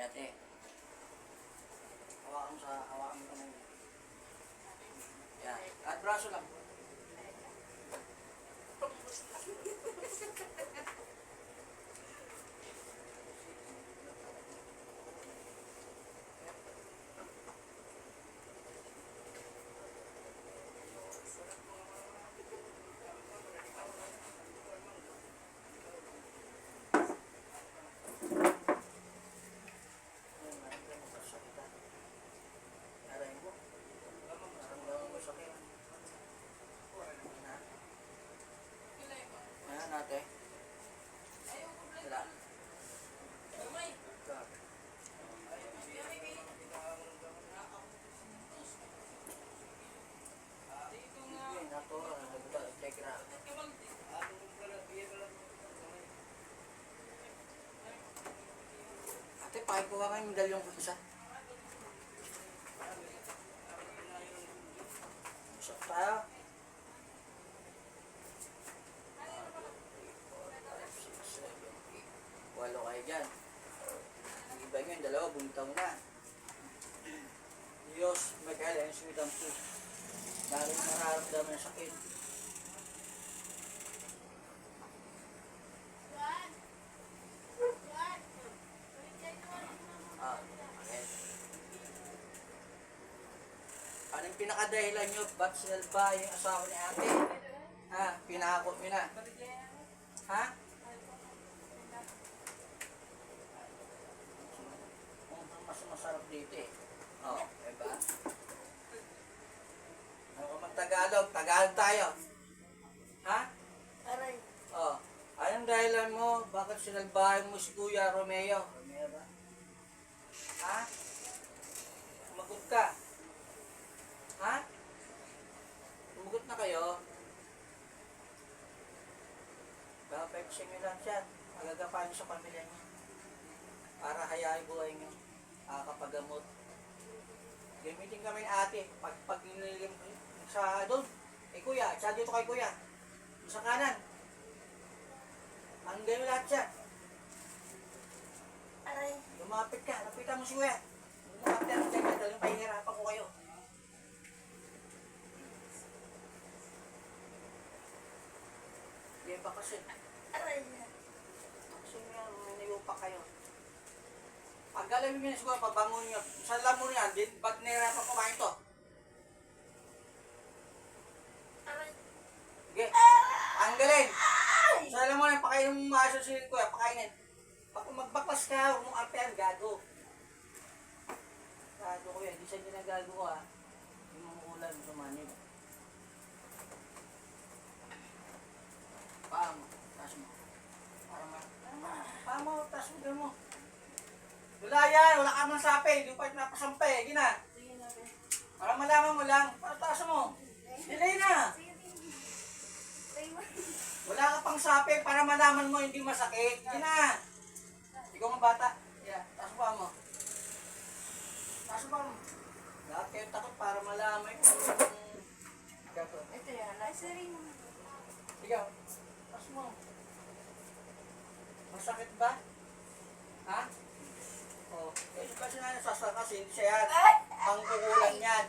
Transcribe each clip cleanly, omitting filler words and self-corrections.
ate. Hawakan mo kamay. Yan. At braso lang. Ate. Wala. Ate, pakikuha kayo yung medalyong ko isa. Usap tayo. Walo kayo dyan. Ang iba nyo, yung dalawa, bumitaw na. Diyos, mag-alliance with them too. Dahil nararamdaman ng sakit. Okay. Anong pinakadahilan nyo? Ba't sinalba yung asawa ni ate? Ha? Pinakakot nyo na? Ha? Masarap dito eh. Oo, diba? Ano ka mag-Tagalog? Tagalog tayo. Ha? Aray. Oo. Anong dahilan mo? Bakit sinalbahan mo si Kuya Romeo? Romeo ba? Ha? Sumagot ka. Ha? Sumagot na kayo. Kapeksin nyo lang siya. Magagapain sa pamilya niya. Para hayain buhay niyo. Kapagamot. Gamitin kami ni ate. Pag nililim sa doon. Kuya. Sa dito kay kuya. Sa kanan. Ang ganyan lahat siya. Aray. Lumapit ka. Lapitan mo si kuya. Lumapit ka. Dahil pahihirapan ko kayo. Yan ba kasi? Aray. Kasi nga, may nayupa kayo. Pag galawin nyo na siguro, pagbangon nyo, sa lamon yan, ba't nahirapan kumain to? Aray. Sige, tanggalin. Sa lamon yan, pakainin mo maaso si kuya, pakainin. Pag magbaklas ka, huwag mong ampean, gago. Gago ko yan, di siya ginagago ko ha. Hindi mo ulan, sumanib. Paa mo, taas mo. Paa mo, taas mo, mo. Wala yan, wala ka ng sape, hindi pa napasampe, gina. Sige na, be. Para malaman mo lang, para taas mo. Delay na. Sige. Wala ka pang sape para malaman mo hindi masakit. Gina. Ikaw mga bata. Yeah, taas pa mo. Taas pa mo. Lahat kayo takot para malaman mo. Ito yan. Ay, sorry mo. Ikaw, taas mo. Masakit ba? Ha? Oh, eh, kasi na nasasakasin siya yan. Pangkukulan yan.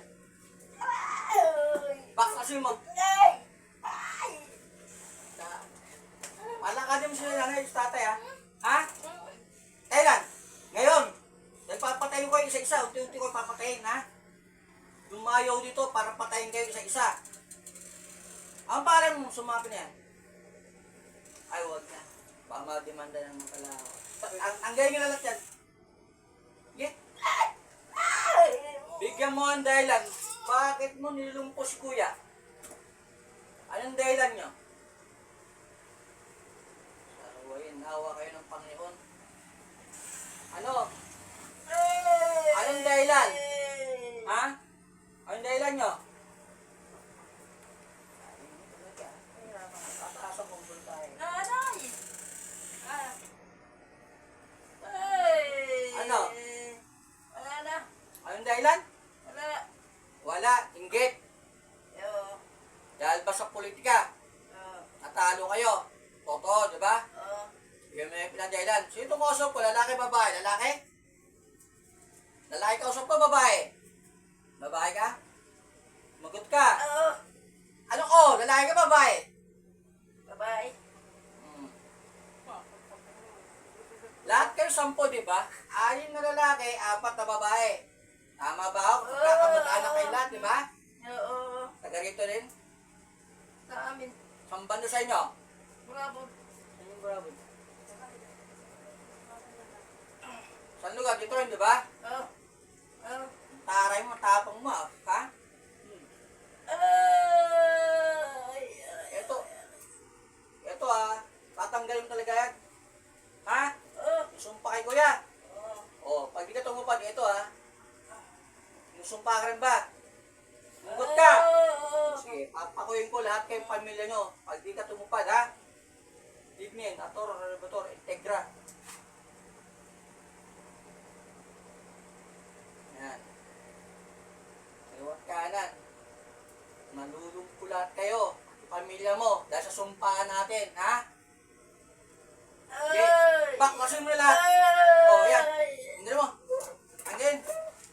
Bakasin mo. Palakadin mo sila lang ngayon sa tatay ha? Ha? Kailan? Ngayon. Dahil papatayin ko kayo isa-isa. Unti-unti ko papatayin ha? Lumayaw dito para patayin kayo isa-isa. Ang parang mo sumabi na yan? Ay, huwag na. Baka ma-demanda ng mga kalawa. Ang gaya nyo lalat yan. Yeah. Bigyan mo ang dahilan. Bakit mo nilumpo si kuya? Anong dahilan nyo? Saruwain, hawa kayo ng Panginoon. Ano? Anong dahilan? Ha? Anong dahilan nyo? Tataas ang kumpul tayo. Nanay! Ano? Wala na. Anong dahilan? Wala. Wala, inggit. Yo. Dahil ba sa politika? Natalo kayo. Totoo, di ba? Yung may pinadahilan. Sino tumusok ko? Lalaki, babae? Lalaki? Lalaki ka usap pa, babae? Babae ka? Magot ka. Oo. Ano oh? Lalaki ka, babae? Babae. Hmm. Lahat kayo 10, di ba? 6 na lalaki, 4 na babae. Tama ba ako? Magkakamag-anak kayo lahat, di ba? Oo. Taga rito rin? Sa amin. Saan banda sa inyo? Bravo. Saan yung Bravo? Saan lugar? Dito rin, di ba? Oo. Oo. Taray mo, tapang mo, ah. Ha? Ay. Ito. Ito, ah. Tatanggalin mo talaga yan. Ha? Oo. Sumpa kay kuya. Oo. Oh, pag di ka tumupad, ito, ah. Sumpa ka rin ba? Mugot ka! Sige, papakuyin ko lahat kayong pamilya nyo. Pag di ka tumupad, ha? Dignin, Ator, Rebator, Integra. Yan. Kaliwat kanan. Malulong ko lahat kayo. Pamilya mo. Dahil sa sumpaan natin, ha? Okay. Baklasin mo na lahat. Oh, yan. Tanggalin mo. Tanggalin.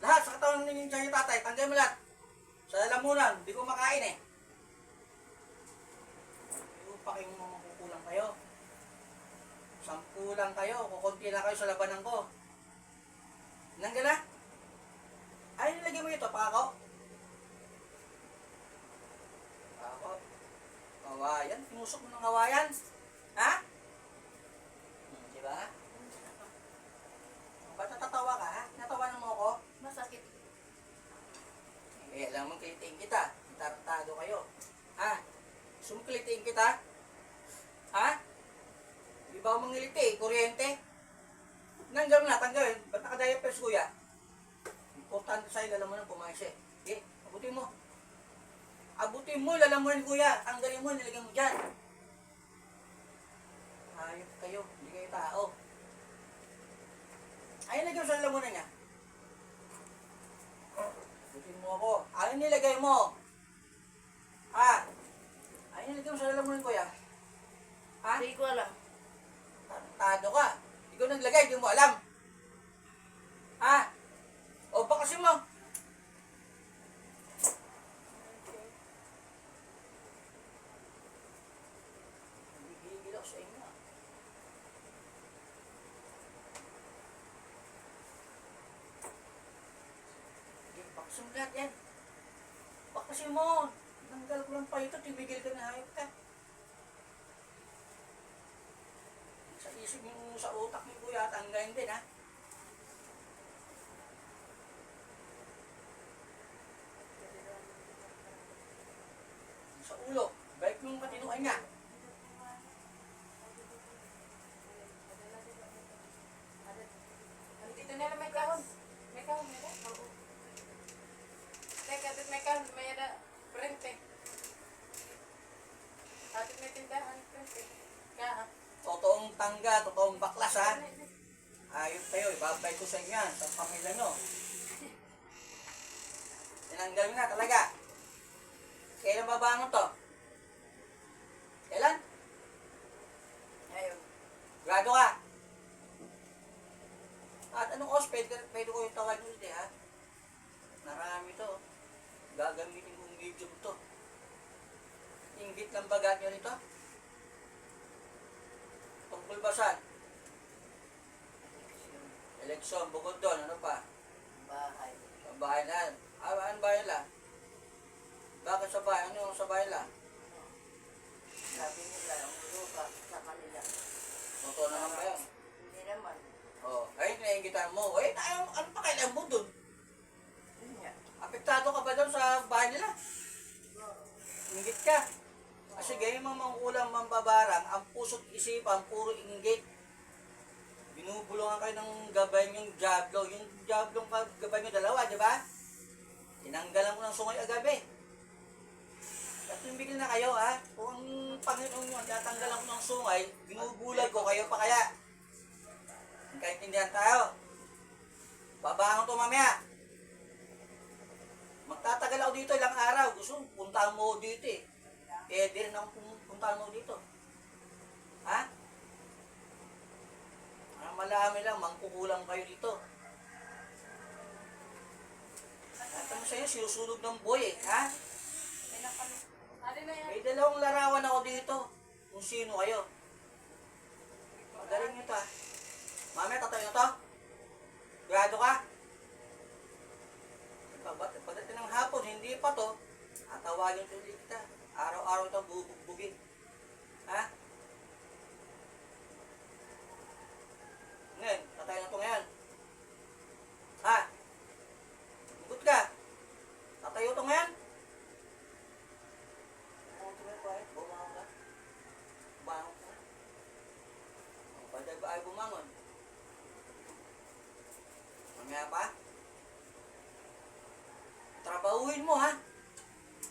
Lahat sa katawan ng inyong tatay. Tanggalin mo lahat. Sa lalamunan. Hindi ko makain eh. Yung paking makukulang kayo. 10 lang kayo. Kukunti na kayo sa labanan ko. Nanggal na? Ay, nilagay mo ito. Pakako. Pakako. Kawayan. Tinusok mo ng kawayan. Ha? Diba? Ba't natatawa ka, ha? Natawanan mo ako? Masakit. Eh, alam mo, kilitiin kita. Tarantado kayo. Ha? Sumukilitiin kita? Ha? Di ba ako mangiliti? Kuryente? Nanggal na, tanggalin. Ba't naka-diapers, kuya? Importante sa'yo, lalamunan, pumayos eh. Eh, abutin mo. Abutin mo, lalamunan, kuya. Tanggalin mo, nilagay mo dyan. Hayop kayo, hindi kayo tao. Ayun, nilagay mo sa lalamunan niya. Abutin mo ako. Ayun, nilagay mo. Ha? Ayun, nilagay mo sa lalamunan, kuya. Ha? Hindi ko alam. Tarantado ka. Ikaw naglagay, di mo alam. Ha? O, bakasin mo. Gigigil ako sa inyo. Bakasin mo lahat yan. Bakasin mo. Tanggal ko lang pa ito, tibigil ka na, hayop ka. Sa isip mo, sa utak mo, kuya, tanggalin din, ha? Sa ulo, balik mo yung katinuan niya. Dito na may kahon. May kahon, may kahon. Oo. Teka, dito may kahon. May ada prente. Atit may tindahan, prente. Kaha. Totoong tangga, totoong baklas, ha? Ayun kayo, ibabay ko sa inyo yan, sa pamilya nyo. Tinanggal nyo na talaga. Kailan babangon to? Kailan? Ayun. Grado ka? At anong os, pwede ko yung tawag nyo dito, ha? Narami to. Gagamitin kong video to. Inggit lang bagat nyo nito? Tungkol ba saan? Eleksyon, bukod doon, ano pa? Bahay. Sa bahay na. Ano bahay nila? Bakit sa bahay? Ano yung sa bahay nila? Sabi nila, ang lupa sa kanila. Totoo naman ba yun? Hindi naman. Oo. Ay, naiingitan mo. Eh, ano pa kailan mo doon? Yun nga. Apektado ka ba doon sa bahay nila? Inggit ka. Kasi ganyan mga mangkulang mambabarang, ang puso't isipan, puro inggit. Binubulungan kayo ng gabay niyong jablo. Yung jablong gabay niyo dalawa, di ba? Tinanggalan ko ng sungay agabi. At tumbigil na kayo, ha? Kung ang Panginoon nyo, tatanggalan ko ng sungay, binubulag ko kayo pa kaya. Kaintindihan tayo. Babangon to mamaya. Magtatagal ako dito ilang araw. Gusto, puntahan mo dito eh. Pwede rin akong puntahan mo dito. Ha? Malami lang, mangkukulang kayo dito. Kita mo sa'yo, sinusunog ng boy eh, ha? May nakami. Ano na yan? May dalawang larawan ako dito. Kung sino kayo. Magaling nyo to, ha? Mamaya, tatay nyo to? Grado ka? Pagdating ng hapon, hindi pa to. Tatawagin ko ulit kita. Araw-araw ito bubugbugin. Ha? Ngayon, tatay na to ngayon. Ha? Ikot ka. Tatayo to ngayon. Bumangon ka ba? Bumangon ka. Bumangon ka. Paday ba ay bumangon? Mamaya pa? Trabahuin mo, ha?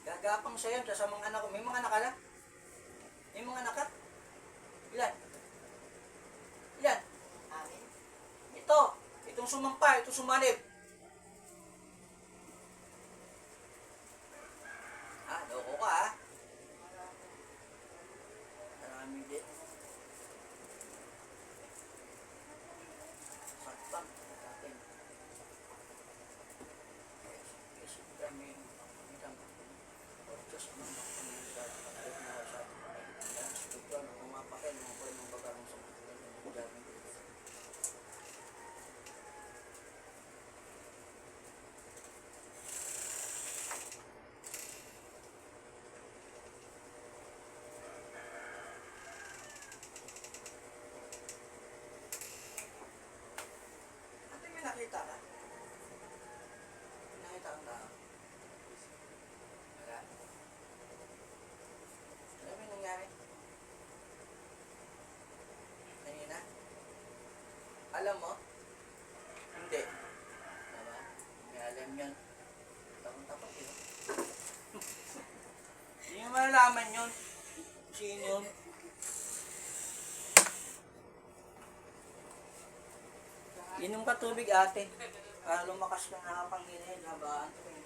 Gagapang sa'yo sa mga anak ko. May mga anak ka na? May mga anak ka? Ilan? Ilan? Amin. Ito. Itong sumampa, itong sumalib. Loko ka, ha? Marami din. Saktan. Saktan. Kasi kami ang ortos ang mga sa kapatid na sa ang studio ng mga pakay ng mga ng bagarang sa mga dami. Ate, may nakita ka? Nakita ang tao? Wala. Alam mo yung nangyari? Kanina? Alam mo? Hindi. Diba? May alam yun. Takot-takot yun. Hindi mo malalaman yun. Sino yun? Inom ka tubig, ate. Para lumakas ka nakapanghinay. Habaan ko yun.